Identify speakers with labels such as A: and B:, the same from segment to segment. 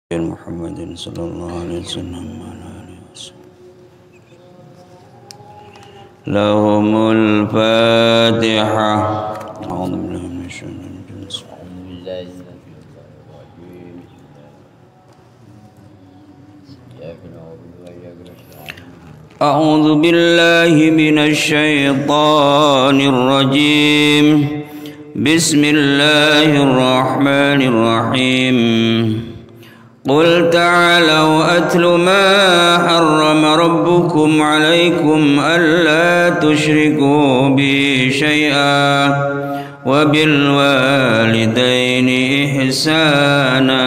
A: محمد صلى الله عليه وسلم وعلى آله وسلم لهم الفاتحة. أعوذ بالله من الشيطان الرجيم. أعوذ بالله من الشيطان الرجيم. بسم الله الرحمن الرحيم. قل تعالوا أتل ما حرم ربكم عليكم ألا تشركوا به شيئا وبالوالدين إحسانا.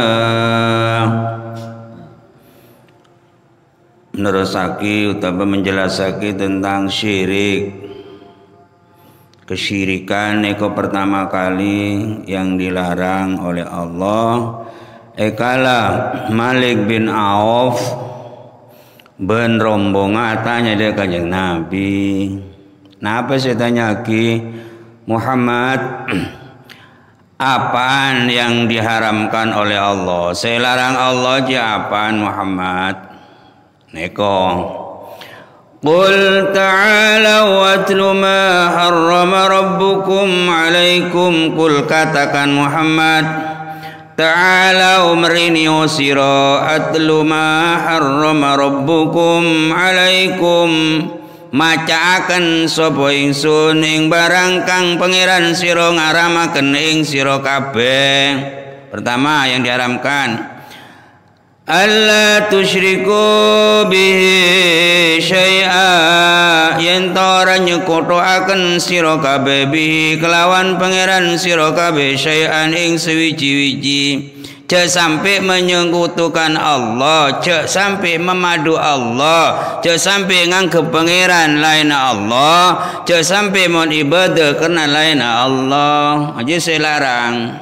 A: Menerusake utawa menjelasake tentang syirik. Kesyirikan itu pertama kali yang dilarang oleh Allah. Ekala Malik bin Auf ben rombongan tanya dia kanjeng Nabi. Napa saya tanya lagi Muhammad, apaan yang diharamkan oleh Allah? Saya larang Allah aja apaan Muhammad? Neko. Qul ta'ala watlu ma harrama rabbukum alaikum. Qul katakan Muhammad, ta'ala merini sira atlu ma harrama rabbukum alaikum, macaaken sapa ingsun ing barang kang pangeran sira ngaramaken ing sira kabeh. Pertama yang diharamkan alla tusyriku bihi syai'a, yen ora nyekutoaken sira kabeh bihi kelawan pangeran sira kabeh syai'an ing sewiji-wiji. Cek sampai menyekutukan Allah, cek sampai memadu Allah, cek sampai nganggep pangeran lain Allah, cek sampai mon ibadah karena lain Allah. Aja saya larang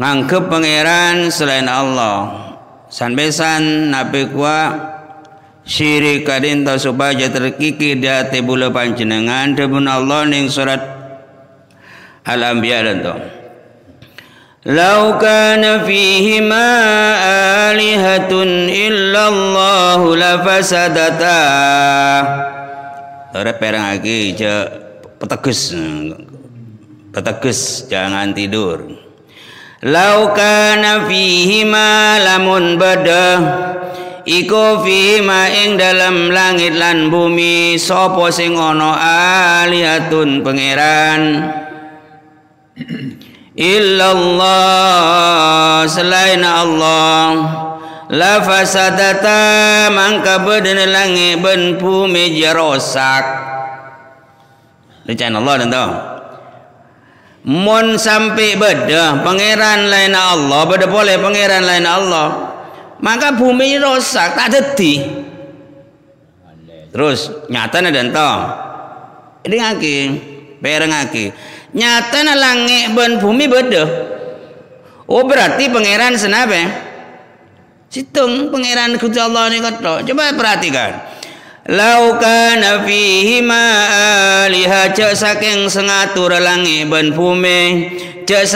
A: nganggep pangeran selain Allah. Sanbesan nabi kuwa syirik kadinta supaya terkikir di hati bula panjenengan debun Allah ning surat Al-Anbiya dan to. Lau kana fihima alihatun illallahu lafasadata. Ora perang lagi peteges jangan tidur. Lau kana fihima lamun badah iku fihima ing dalam langit lan bumi sapa sing ana alihatun pangeran illallah selain Allah la fasadata mangka beden langit ben bumi jarosak. Dican Allah dan tahu mon sampai beda pangeran lain Allah, beda boleh pangeran lain Allah, maka bumi rosak tak deti. Terus nyata dan tahu ini ngaki pereng ngaki nyata langit ben bumi beda. Oh berarti pangeran senape situng pangeran Gusti Allah ini kata. Coba perhatikan. Lau kana fihima aliha, cek saking sengatur langit ben bumi, cek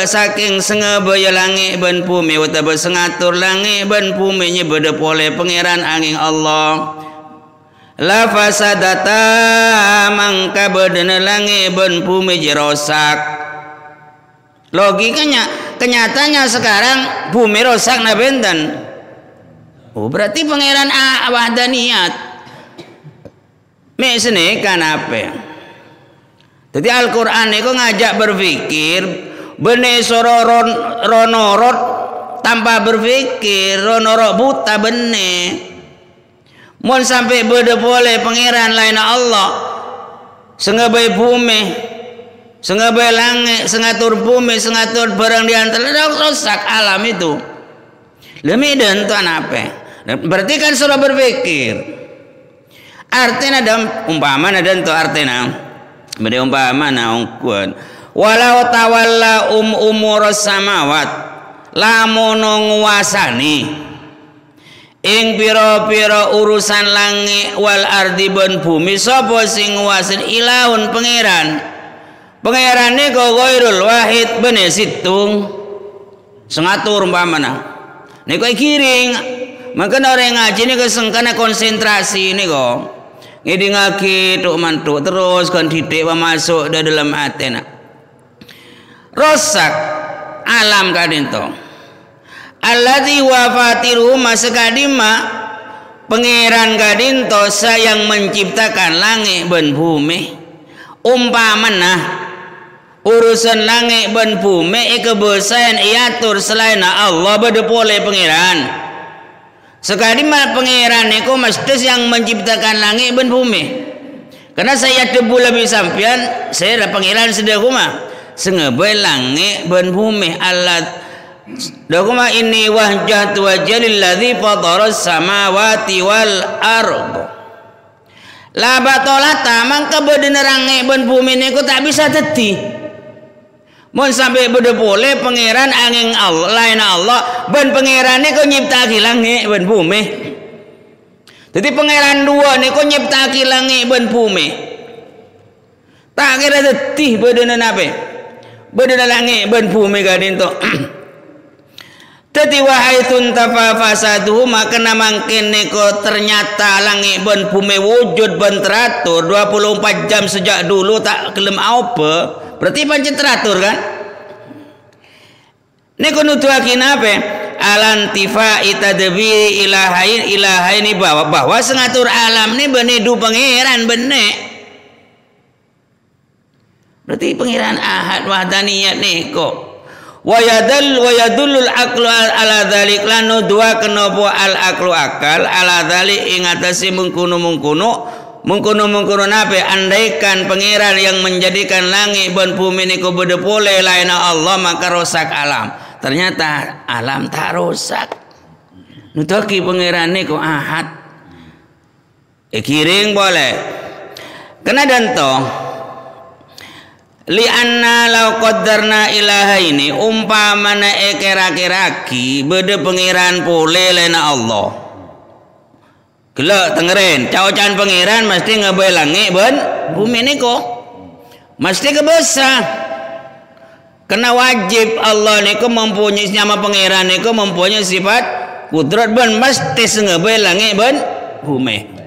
A: saking sengebaya langit ben bumi utawa sengatur langit ben bumi nyebeda pole pangeran angin Allah. La fasadata mangka bedene langit ben bumi jerosak. Logikanya kenyataannya sekarang bumi rosak na benten. Oh berarti pangeran wahdaniyat. Mesne kanape. Jadi Al-Qur'an itu ngajak berpikir bene soro ronorot tanpa berpikir ronorot buta bene. Mun sampai beda boleh pangeran lain Allah. Sengabai bumi, sengabai langit, sengatur bumi, sengatur barang di antara rusak alam itu. Lemiden tuan apa? Berarti kan sudah berpikir. Artinya ada umpamana dan tu artinya beda umpamana ungkuan walau tawalla umur samawat lamun nguasani ing pira-pira urusan langit wal ardi ben bumi sapa sing nguasin ilahun pangeran. Pangerane kok ghairul wahid bene situng sengatur umpamana Niko kiring. Maka orang ngaji ni kesengkana konsentrasi ni ko. Ngidi ngaki tuk mantuk terus kan titik masuk dalam hati nak. Rosak alam kadin to. Alladzi wa fatiru masa kadima pangeran kadin to sayang menciptakan langit dan bumi. Umpamana urusan langit dan bumi kebesaran iatur selain Allah berdepole pangeran. Sekali mah pangeran niku mesti yang menciptakan langit dan bumi. Karena saya debu lebih sampian, saya dah pangeran sedek rumah. Sengabai langit dan bumi. Allah dakuma ini wajhatu wajhil ladzi fataras samawati wal ardh. La batolata mangka bener langit dan bumi niku tak bisa dadi. Mun sampai berdepole pangeran angin Allah lain Allah ben pangeran ni kau nyiptaki langit ben bumi. Jadi pangeran dua ni kau nyiptaki langit ben bumi. Tak kira detih bedana nape? Bedana langit ben bumi gadin to. Tadi wahai tuntafa fasadu maka namangkin niko ternyata langit ben bumi wujud ben teratur 24 jam sejak dulu tak kelem apa. Berarti pancen teratur kan? Niko nuduhakin apa? Alantifa itadbiri ilahain bahwa sengatur alam ni benedu pangeran benek. Berarti pangeran ahad wahdaniyat niko. Wa yadullul aqlu ala dzalik lanu dua kenopo al aqlu akal ala dzalik ingatasi mungkunu nape andaikan pangeran yang menjadikan langit dan bumi niku berdepole lain Allah maka rosak alam. Ternyata alam tak rosak. Nutoki pangeran niku ahad. Kiring boleh. Kena danto. Li anna law qaddarna ilaha ini umpamana kira-kiraki bede pangeran pole lain Allah. Gelak tengeren, caucan pangeran mesti ngabai langit ben bumi niko. Mesti kebesa. Kena wajib Allah niko mempunyai nama pangeran niko mempunyai sifat kudrat ben mesti ngabai langit ben bumi.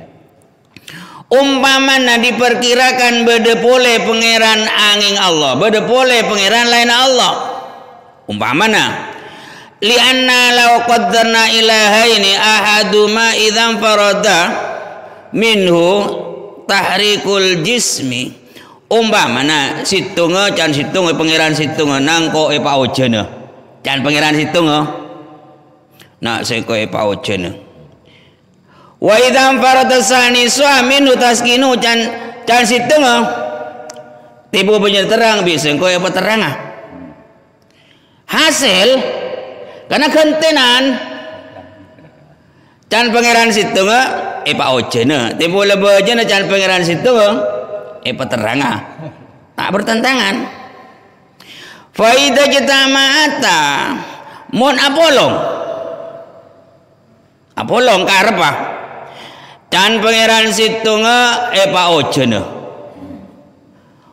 A: Umpamana diperkirakan berdepole pangeran angin Allah, berdepole pangeran lain Allah. Umpamana lianna law qaddarna ilahaini ahaduma idzan farada minhu tahrikul jismi. Umpamana situnga can situnga pangeran situnga nangko paojena can pangeran situnga nak seko paojena wa idzan farada sani suaminu taskinu can situnga tibu punya terang bisa ko peterangah hasil karena gentenan can pangeran situ pak ojena tipu lebejena can pangeran situ peteranga tak bertentangan faida kita mata mon apolong karpa can pangeran situ pak ojena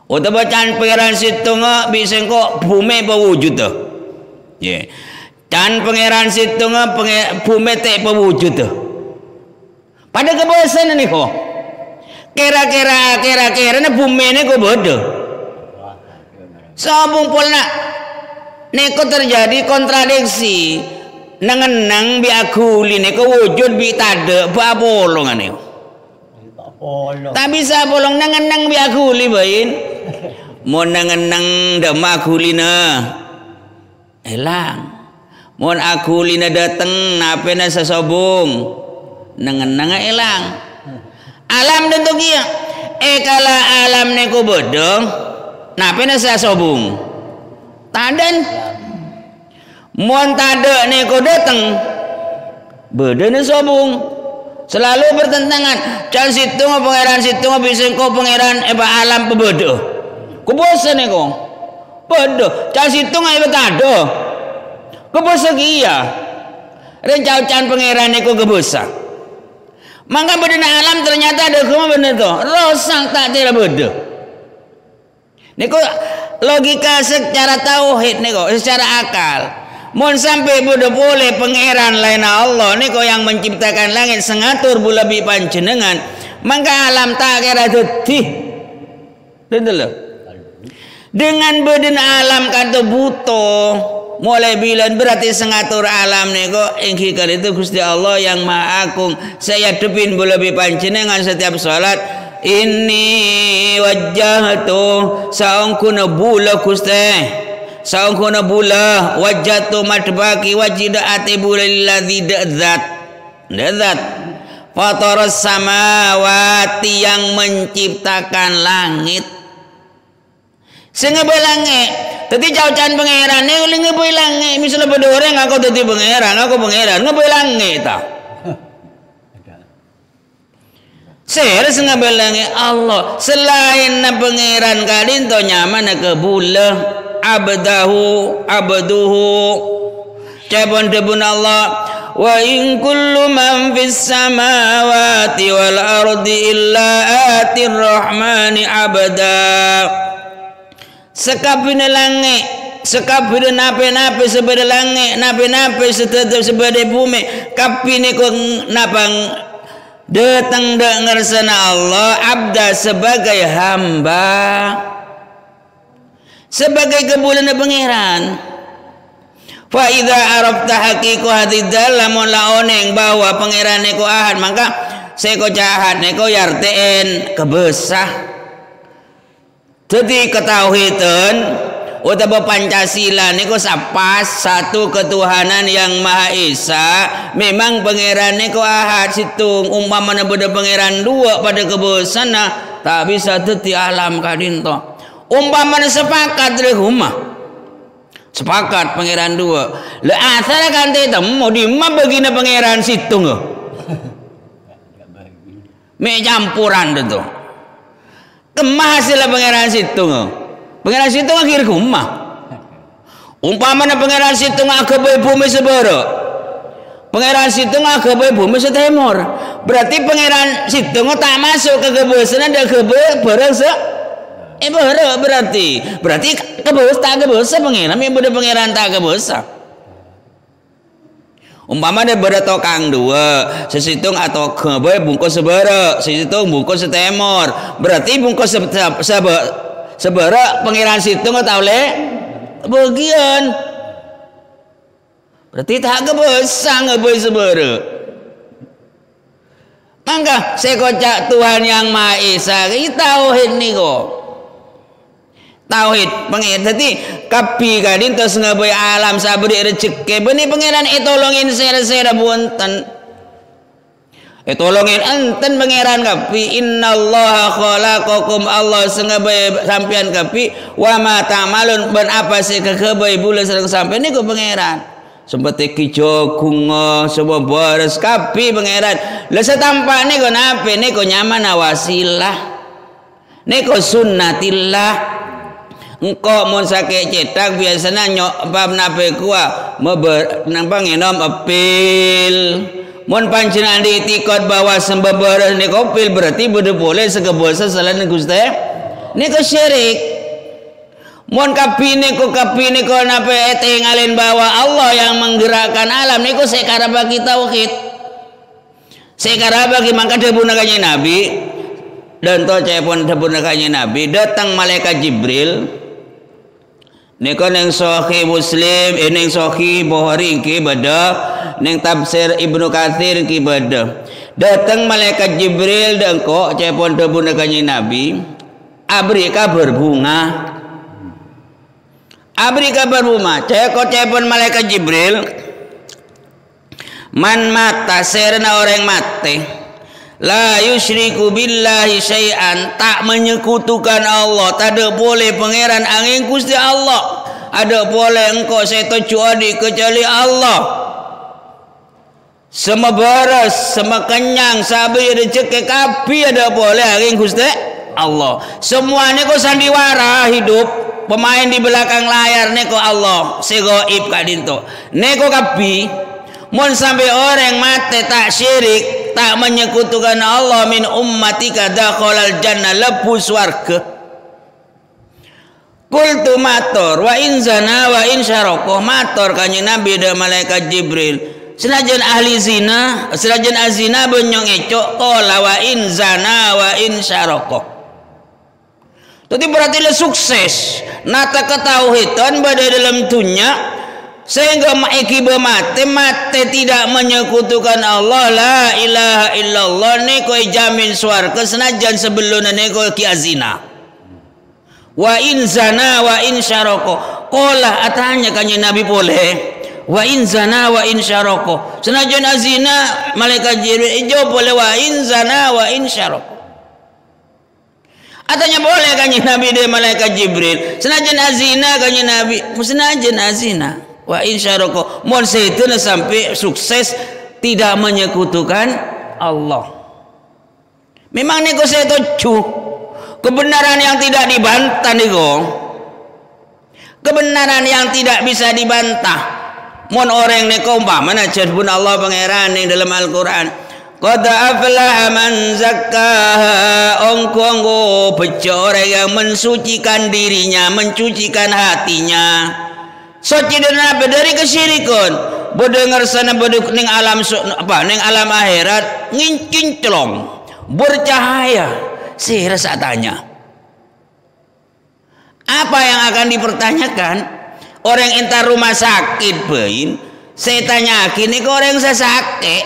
A: utawa can pangeran situ bisa kok bumi pewujud tuh yeah. Dan pangeran situ bumi tak pewujud tu. Pada kebosan ni kok. Kira-kira ni bumi ni kok bodoh. Sabung polna. Ni kok terjadi kontradiksi. Nang biakuli ni kok wujud bi tade ba bolong ni. Tak bisa bolong nang biakuli bain. Mau nang demakuli na. Elang. Mon aku lina dateng nape na sasobong nangan elang alam tentu kia kala alam neko bodong nape na sasobong tadan mon tada neko dateng beda na sobong selalu bertentangan can situ pangeran situ bisa ko pangeran alam pebodoh kubosan neko bodoh can situ ngai betado kebosa kia rencaucan pangeran itu kebosa maka bedana alam ternyata ada kuma bener tu rosak tak tidak beda niku logika secara tauhid niku secara akal Mun sampai bodoh boleh pangeran lain Allah niko yang menciptakan langit sengatur bulabi panjenengan, maka alam tak kira detih. Betul. Dengan badan alam kata butuh mulai bilan berarti sengatur alam niko ingki kali itu Gusti Allah yang Maha Agung. Saya depin bulabi panjenengan setiap salat. Inni wajjahtu saungkuna bula Gusti. Saungkuna bula wajjatu madbaki wajida atibula lilladzi dzat fataras samawati yang menciptakan langit sehingga langit tadi jauhan pangeran ini oleh ngebai langit misalnya pada orang aku tadi pangeran ngebai langit tak saya sehingga langit Allah selain na pangeran kadin to nyaman ke bula abduhu cabon debun Allah wa in kullu man fis samawati wal ardi illa atir rahmani abda sekabina langit sekabina nape-nape sebeda langit nape-nape sebeda bumi kapine ko napang datang dengar sana Allah abda sebagai hamba sebagai kebulan pangeran. Fa idza arafta haqiqah hadidallamun laoneng bahwa pangeran neko ahad maka seko jahat neko yarten kebesah. Jadi ketauhidan utawa Pancasila niku sapas satu ketuhanan yang Maha Esa memang pangeran neko ahad situng umpamana beda pangeran dua pada kebesana tak bisa teti alam kadinto. Umpamanya sepakat dari rumah sepakat pangeran dua le asal kan temu di ma begini pangeran situ nggak me campuran itu kemah hasil pangeran situ nggak pangeran situ akhir rumah umpamanya pangeran situ nggak ke bumi sebero pangeran situ nggak ke bumi setemur berarti pangeran situ nggak tak masuk ke kebesaran dan ke bareng berarti tak kebesa pangeran yang beda pangeran tak kebesa umpama ada beda tokang dua sesitung atau kebe bungkus sebera sesitung bungkus setemor berarti bungkus sebera pangeran situng atau le bagian berarti tak kebesa ngebe sebera maka saya kocak Tuhan yang Maha Esa kita tauhid nih kok tauhid pangeran tadi kapi kadin tos ngabai alam sabri rezeki benih pangeran tolongin sera bunten tolongin enten pangeran kapi innallaha khalaqakum Allah sengabai sampean kapi wa ma ta'malun ben apa sih kekebai bulan sareng sampean niku pangeran sempet kijo kungo semua boros kapi pangeran lesa tampak niku nape niku nyaman wasilah niku sunnatillah engkau mun sakit cetak biasanya nyok bab nape kuah nampang enom apil mun pancenan ditikot bawa sembeberes ni kopil berarti bede boleh segebosa selain Gusti ni ko syirik mun kapi ni ko nape ngalin bawa Allah yang menggerakkan alam ni ko sekara bagi tauhid sekara bagi mangka debu nakanya Nabi dan to cepon debu nakanya Nabi datang malaikat Jibril niko neng Sahih Muslim, neng Sahih Bukhari ki beda, neng tafsir Ibnu Katsir ki beda. Datang malaikat Jibril dan kok cepon debu nakanya Nabi, abri kabar bunga. Abri kabar bunga, cepon malaikat Jibril. Man mata serna orang mati. La yusyriku billahi syai'an tak menyekutukan Allah tak ada boleh pangeran angin Gusti Allah ada boleh engkau saya kecuali Allah semua beres semua kenyang sabi rezeki kapi ada boleh angin Gusti Allah semuanya kau sandiwara hidup pemain di belakang layar neko Allah segoib kadinto neko kapi mun sampai orang mati tak syirik tak menyekutukan Allah min ummatika dakhalal jannah lebu swarga Qultu matur wa in zana wa in syaraka matur kanjeng Nabi da malaikat Jibril senajan ahli zina senajan azina benyong ecok qala wa in zana wa in syaraka. Jadi berarti le sukses nata ketauhidan pada dalam dunia sehingga maiki mate tidak menyekutukan Allah la ilaha illallah ni koi jamin swarga senajan sebelum ni koi ki azina. Wa in zana wa in syaraka qala atanya kanjeng Nabi boleh wa in zana wa in syaraka senajan azina malaikat Jibril ijo boleh wa in zana wa in syaraka atanya boleh kanjeng Nabi de malaikat Jibril senajan azina kanjeng Nabi senajan azina wa in syaraka mon setan sampai sukses tidak menyekutukan Allah. Memang niku saya tuju kebenaran yang tidak dibantah niku. Kebenaran yang tidak bisa dibantah. Mun orang niku umpamana jadbun Allah pangeran ning dalam Al-Qur'an. Qad aflaha man zakkaha ongko bejo orang yang mensucikan dirinya, mencucikan hatinya. Suci dari kesyirikan. Bodengar sana boduk ning alam ning alam akhirat ngincing bercahaya. Saya rasa tanya apa yang akan dipertanyakan orang entar rumah sakit bain saya tanya kini ke orang saya sakit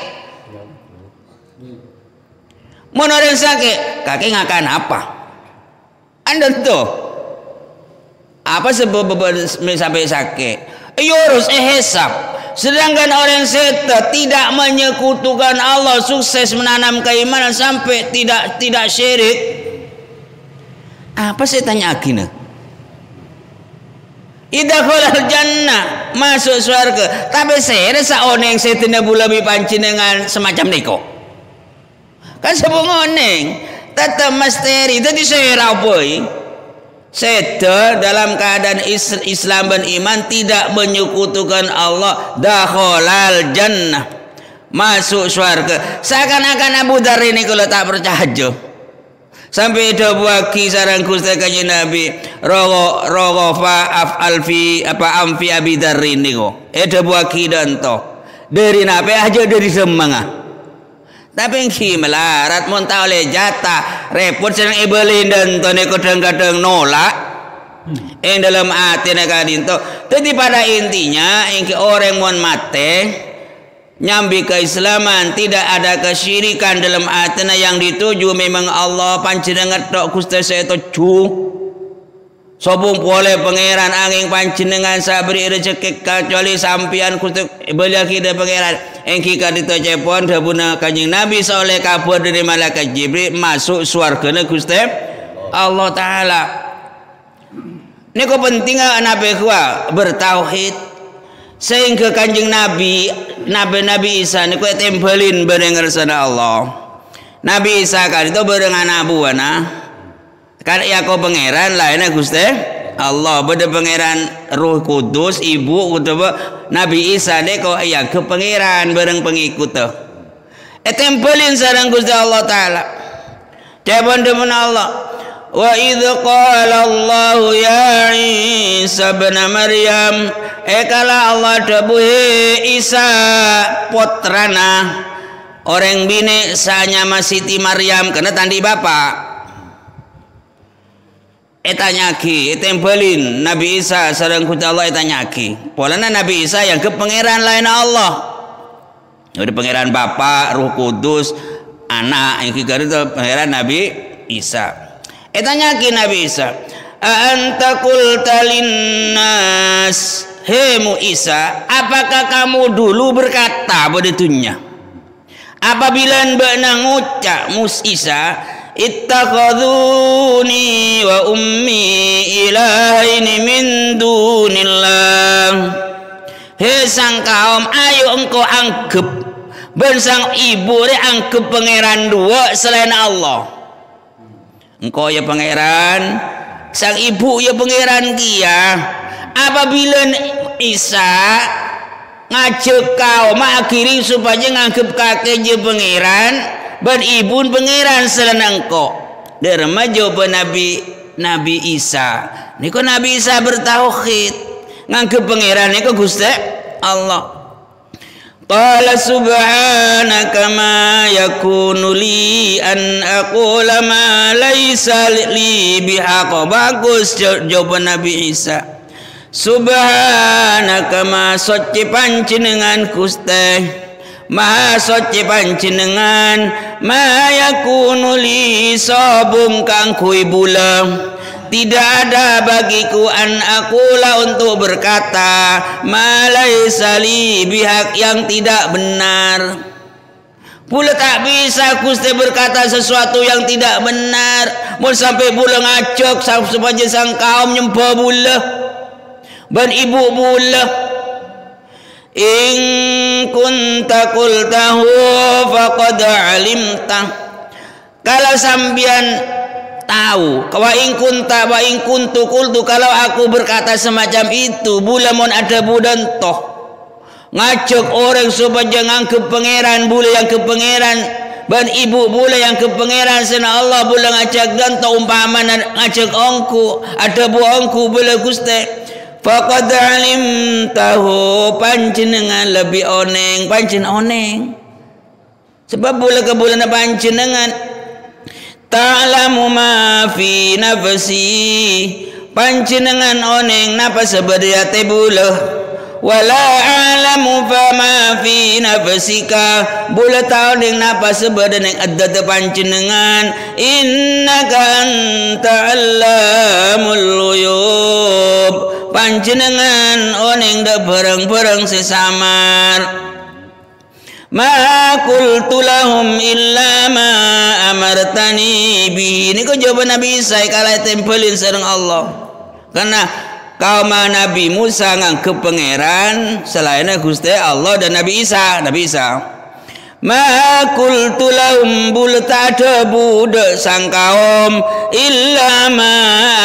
A: mau orang sakit kaki ngakan apa anda tuh apa sebab sampai sakit urus hesab sedangkan orang setan tidak menyekutukan Allah sukses menanam keimanan sampai tidak syirik apa saya tanya agina idakhalal jannah masuk surga tapi saya rasa oneng setan lebih panci dengan semacam niko kan sebung oneng tetap misteri tadi saya rapoi setan dalam keadaan Islam dan iman tidak menyekutukan Allah dakhalal jannah masuk surga seakan-akan Abu Dzar ini kalau tak percaya sampai ada buaki sarang Gusti kanjeng Nabi rogo fa alfi apa amfi Abi Dzar ini kok ada buaki dan to dari nape aja dari semanga tapi yang melarat muntah oleh jatah repot sedang ibelin dan tone kadang-kadang nolak yang dalam hati nak dinto. Jadi pada intinya yang orang mon mate nyambi keislaman tidak ada kesyirikan dalam hatinya yang dituju memang Allah panjenengan tok Gusti saya tuju sobung boleh pangeran angin panjenengan sabri rezeki kecuali sampian Gusti beliau kita pangeran engki kadito cepon dabuna kanjeng Nabi soleh kabar dari malaikat Jibril masuk swargane Gusti Allah taala. Niku penting nabi kuwa bertauhid sehingga kanjeng Nabi Isa niku tempelin bareng ngersana Allah. Nabi Isa kadito bareng anak buana kan ya kau pangeran lainnya Gusti Allah beda pangeran Roh Kudus ibu utawa Nabi Isa deh kau ya ke pangeran bareng pengikut tempelin sareng Gusti Allah taala jaban demen Allah wa idz qala Allah ya Isa bin Maryam kala Allah dabuhe Isa putrana orang bini sanya Siti Maryam kena tandi bapak etanyaki tempelin Nabi Isa sareng Gusti Allah etanyaki polana Nabi Isa yang ke pangeran lain Allah udah pangeran Bapa Roh Kudus anak yang kigari itu pangeran Nabi Isa etanyaki Nabi Isa anta qulta linnas hemu Isa apakah kamu dulu berkata pada dunia apabila mbak ngucap mus Isa ittakhaduni wa ummi ilahaini min dunillah he sang kaum ayo engkau anggap bersang ibu re anggap pangeran dua selain Allah engkau ya pangeran sang ibu ya pangeran kia apabila Isa ngajak kaum akhiri supaya nganggap kakek pangeran ban ibun pangeran selain engkau derma jawab Nabi Nabi Isa. Niku Nabi Isa bertauhid, nganggep pangeran niku Gusti Allah. Qala subhanaka ma yakunu li an aqula ma laysa li bihaq. Bagus jawaban Nabi Isa. Subhanaka ma suci panjenengan Gusti, maha suci panjenengan, ma yakunu li sabung kang kuibula. Tidak ada bagiku an akulah untuk berkata malaisa li bihak yang tidak benar. Pula tak bisa Gusti berkata sesuatu yang tidak benar. Mau sampai pula ngacok supaya sang kaum nyembah pula ban ibu pula. In kunta qultahu faqad alimta. Kalau sambian tahu, wa in kunta wa in kuntu qultu, kalau aku berkata semacam itu bula mon ada budan toh ngajak orang supaya ngangkep pangeran bula yang ke pangeran ban ibu bula yang ke pangeran sana Allah bula ngajak dan toh umpama ngajak ongku ada bu ongku bula Gusti. Faqad alimtahu, panjenengan lebih oneng, panjen oneng sebab bula ke bulan panjenengan. Ta'lamu ma fi nafsi, panjenengan oneng napa sebedia teh bula. Wala a'lamu fa ma fi nafsika, bula tahu ning napa sebedia ning ada teh panjenengan. Innaka anta allamul ghuyub, panjenengan oneng da bareng-bareng sesamar. Ma qultu lahum illa ma amartani bi. Ini kok jawaban Nabi Isa kalau tempelin sareng Allah. Karena kaum Nabi Musa nganggep pangeran selain Gusti Allah dan Nabi Isa. Ma qultu lahum, bul tak ada budak sang kaum illa ma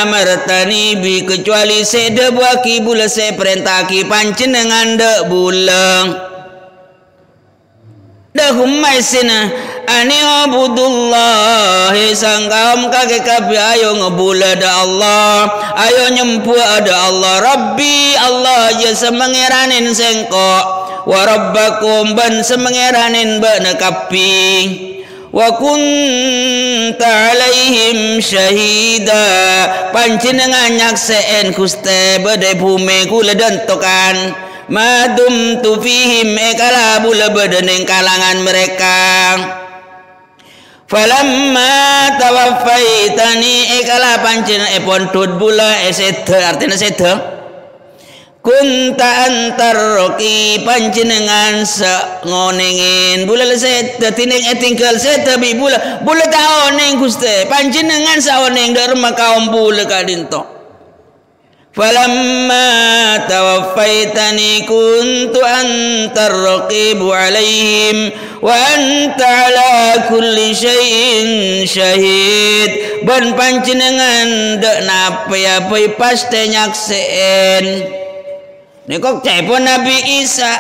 A: amartani bi, kecuali seda buaki bula saya perintahki panjenengan dak bulang. Dahum maisina ani abudullah, sang kaum kake kabi ayo ngebula ada Allah, ayo nyempu ada Allah. Rabbi Allah ya semengeranin sengko, wa rabbakum ban semengeranin bana kapi. Wa kunta alaihim syahida, panjenengan nyakseen Gusti badai bumi kula dentokan. Madum tu fihim ekala bula badaneng kalangan mereka. Falamma tawaffaitani ekala pancen pontut bula eseda, artinya seda. Kunta antar roki, panjenengan ngonengin bula seda tineng tinggal seda bi bula tahu neng Gusti panjenengan saoneng derma kaum bula kadinto. Falamma tawaffaitani kuntu antar raqibu alaihim wa anta ala kulli syai'in syahid, ban panjenengan dak nape-ape pasti nyakseen. Nikok cepon Nabi Isa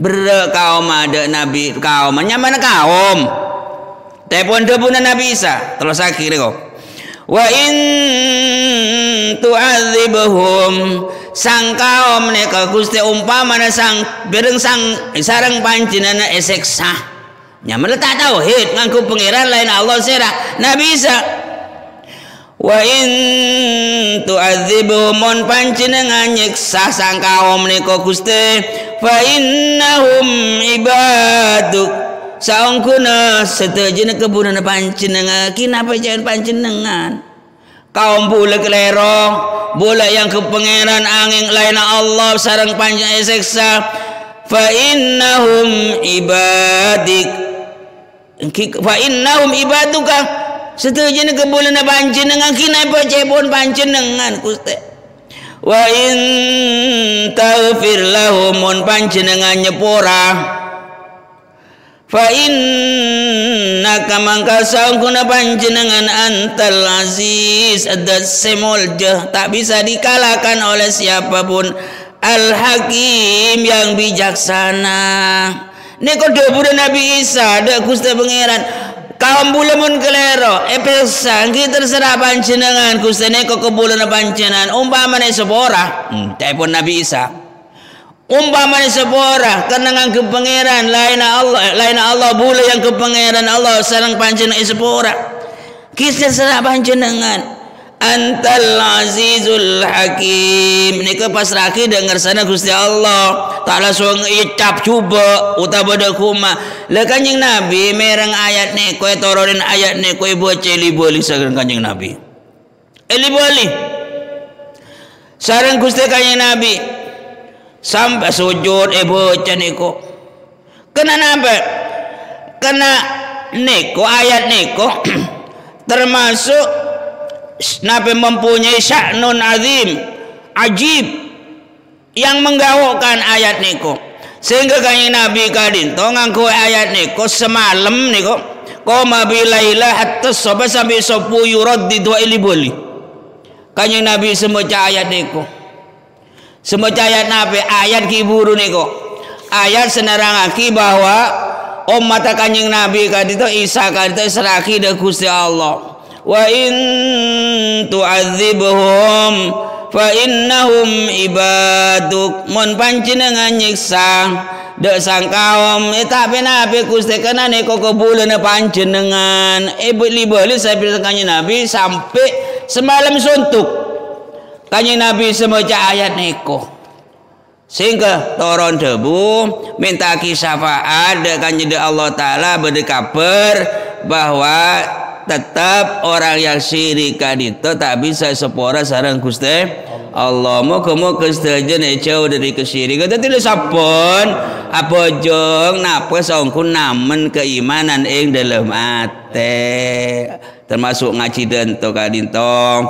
A: ber kaum ada Nabi kaum mana kaum tepon debuna Nabi Isa terus akhirnya kok. Wa in tu'adzibhum, sang kaum neka Gusti umpamana sang bereng sang sareng panjenengan eseksa nyaman tak tauhid nganggo pangeran lain Allah sera Nabi Isa. Wa in tu'adzibhum, mon panjenengan nyiksa sang kaum neka Gusti, fa innahum ibaduk, saungkuna setejena kebunan panjenengan kinapa jangan panjenengan kaum bula kelero bula yang ke pangeran angin lain Allah sareng panjenengan seksa. Fa innahum ibadik, fa innahum ibaduka, setejena kebunan panjenengan kinapa cepon panjenengan Gusti. Wa in taghfir lahum, mon panjenengan nyepora, fa innaka mangka saungkuna panjenengan antal aziz adat semolja, tak bisa dikalahkan oleh siapapun, al hakim yang bijaksana. Neko debur Nabi Isa ada Gusti pangeran kaum bulamun kelero epesa kita terserah panjenengan Gustine kok kebulan panjenengan umpamane sepora telepon Nabi Isa umpamane sepora kenangan ke pangeran lain Allah bule yang ke pangeran Allah sareng panjenengan sepora kita terserah panjenengan Antal Azizul Hakim. Nika pasrahke dengar sana Gusti Allah. Tak langsung icap cuba utawa dekuma. Le Kanjeng Nabi mereng ayat ni kowe tororin ayat ni kowe baca li-boli sareng Kanjeng Nabi. Li-boli. Sareng Gusti Kanjeng Nabi sampai sujud baca niku. Kena napa? Kena niku ayat niku termasuk Nabi mempunyai sya'nun azim ajib yang menggawokkan ayat niku sehingga Kanjeng Nabi kadinto nganggo ayat niku semalam niku qoma bilaila hatta sabah sampai 10 yuraddidu iliboli Kanjeng Nabi semoga ayat niku semoga ayat Nabi ayat kiburu niku ayat senerangake bahwa umat Kanjeng Nabi kadinto Isa kadinto seraki da Gusti Allah wa in tu'adzibhum fa innahum ibaduk mun panjenengan nyiksa dek sang kaum tapi Nabi Gusti kenane kok kebulan panjenengan beli saya Kanjeng Nabi sampai semalam suntuk Kanjeng Nabi semoga ayat niku sehingga turun debu minta syafaat Kanjeng Allah Ta'ala berdekabar bahwa tetap orang yang syirik itu tak bisa sepora sareng Gusti Allah. Moga-moga sedajan jauh dari kesyirikan. Tidak sapun apa jong napa sangkun namen keimanan ing dalam ate. Termasuk ngaji dento kadinto.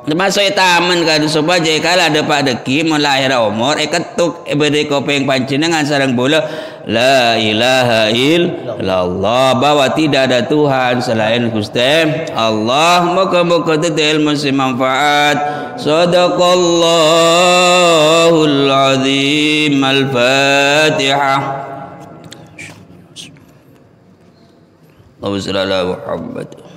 A: Termasuk taman kan supaya kala ada Pak Deki melahir umur ketuk beri kopeng panjenengan sareng bola la ilaha illallah bahwa tidak ada Tuhan selain Gusti Allah. Moga-moga itu ilmu manfaat. Sadaqallahul azim. Al-Fatihah. Allahumma shalli ala Muhammad.